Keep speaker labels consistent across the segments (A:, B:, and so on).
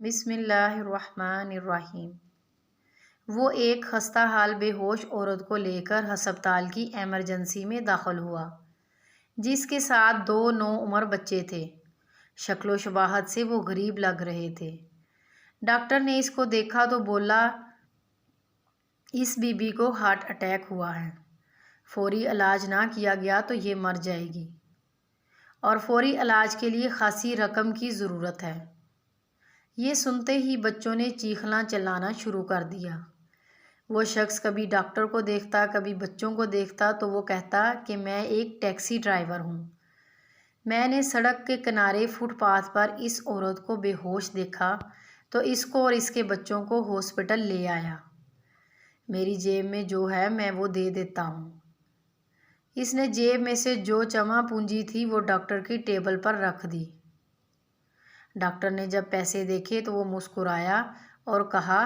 A: بسم اللہ الرحمن الرحیم۔ وہ ایک خستہ حال بے ہوش عورت کو لے کر ہسپتال کی ایمرجنسی میں داخل ہوا، جس کے ساتھ 2 نوعمر بچے تھے۔ شکل و شباہت سے وہ غریب لگ رہے تھے۔ ڈاکٹر نے اس کو دیکھا تو بولا، اس بی بی کو ہارٹ اٹیک ہوا ہے، فوری علاج نہ کیا گیا تو یہ مر جائے گی، اور فوری علاج کے لیے خاصی رقم کی ضرورت ہے۔ یہ سنتے ہی بچوں نے چیخنا چلانا شروع کر دیا۔ وہ شخص کبھی ڈاکٹر کو دیکھتا، کبھی بچوں کو دیکھتا تو وہ کہتا کہ میں ایک ٹیکسی ڈرائیور ہوں۔ میں نے سڑک کے کنارے فٹ پاتھ پر اس عورت کو بے ہوش دیکھا تو اس کو اور اس کے بچوں کو ہاسپٹل لے آیا۔ میری جیب میں جو ہے میں وہ دے دیتا ہوں۔ اس نے جیب میں سے جو جمع پونجی تھی وہ ڈاکٹر کی ٹیبل پر رکھ دی۔ ڈاکٹر نے جب پیسے دیکھے تو وہ مسکرایا اور کہا،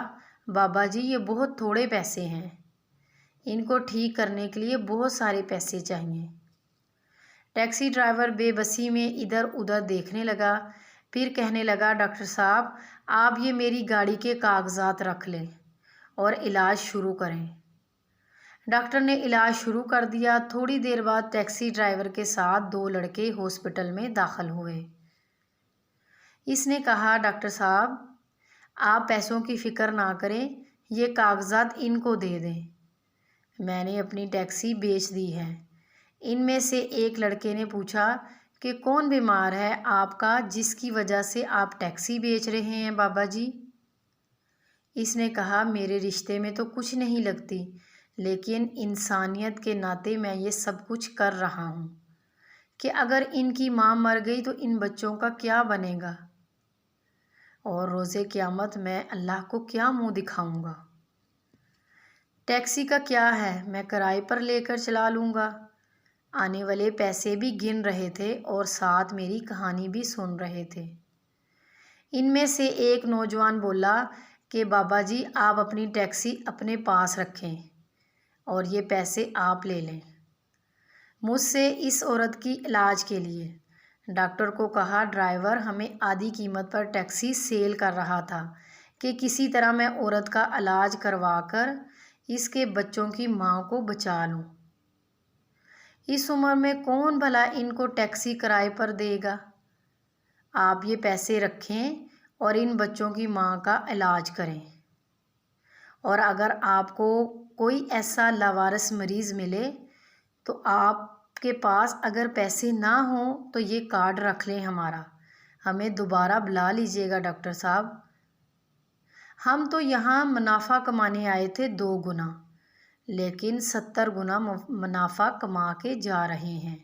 A: بابا جی یہ بہت تھوڑے پیسے ہیں، ان کو ٹھیک کرنے کے لیے بہت سارے پیسے چاہیے۔ ٹیکسی ڈرائیور بے بسی میں ادھر ادھر دیکھنے لگا، پھر کہنے لگا، ڈاکٹر صاحب آپ یہ میری گاڑی کے کاغذات رکھ لیں اور علاج شروع کریں۔ ڈاکٹر نے علاج شروع کر دیا۔ تھوڑی دیر بعد ٹیکسی ڈرائیور کے ساتھ 2 لڑکے ہاسپٹل میں داخل ہوئے۔ اس نے کہا، ڈاکٹر صاحب آپ پیسوں کی فکر نہ کریں، یہ کاغذات ان کو دے دیں، میں نے اپنی ٹیکسی بیچ دی ہے۔ ان میں سے ایک لڑکے نے پوچھا کہ کون بیمار ہے آپ کا جس کی وجہ سے آپ ٹیکسی بیچ رہے ہیں بابا جی؟ اس نے کہا، میرے رشتے میں تو کچھ نہیں لگتی، لیکن انسانیت کے ناطے میں یہ سب کچھ کر رہا ہوں کہ اگر ان کی ماں مر گئی تو ان بچوں کا کیا بنے گا، اور روزے قیامت میں اللہ کو کیا منہ دکھاؤں گا۔ ٹیکسی کا کیا ہے، میں کرائے پر لے کر چلا لوں گا۔ آنے والے پیسے بھی گن رہے تھے اور ساتھ میری کہانی بھی سن رہے تھے۔ ان میں سے ایک نوجوان بولا کہ بابا جی آپ اپنی ٹیکسی اپنے پاس رکھیں اور یہ پیسے آپ لے لیں مجھ سے اس عورت کی علاج کے لیے۔ ڈاکٹر کو کہا، ڈرائیور ہمیں آدھی قیمت پر ٹیکسی سیل کر رہا تھا کہ کسی طرح میں عورت کا علاج کروا کر اس کے بچوں کی ماں کو بچا لوں۔ اس عمر میں کون بھلا ان کو ٹیکسی کرائے پر دے گا؟ آپ یہ پیسے رکھیں اور ان بچوں کی ماں کا علاج کریں، اور اگر آپ کو کوئی ایسا لاوارث مریض ملے تو آپ کے پاس اگر پیسے نہ ہوں تو یہ کارڈ رکھ لیں ہمارا، ہمیں دوبارہ بلا لیجیے گا ڈاکٹر صاحب۔ ہم تو یہاں منافع کمانے آئے تھے 2 گنا، لیکن 70 گنا منافع کما کے جا رہے ہیں۔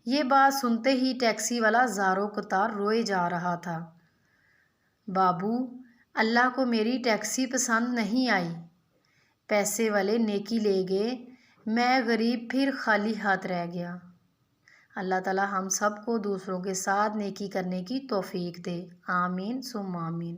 A: یہ بات سنتے ہی ٹیکسی والا زاروں قطار روئے جا رہا تھا۔ بابو اللہ کو میری ٹیکسی پسند نہیں آئی، پیسے والے نیکی لے گئے، میں غریب پھر خالی ہاتھ رہ گیا۔ اللہ تعالی ہم سب کو دوسروں کے ساتھ نیکی کرنے کی توفیق دے، آمین ثم آمین۔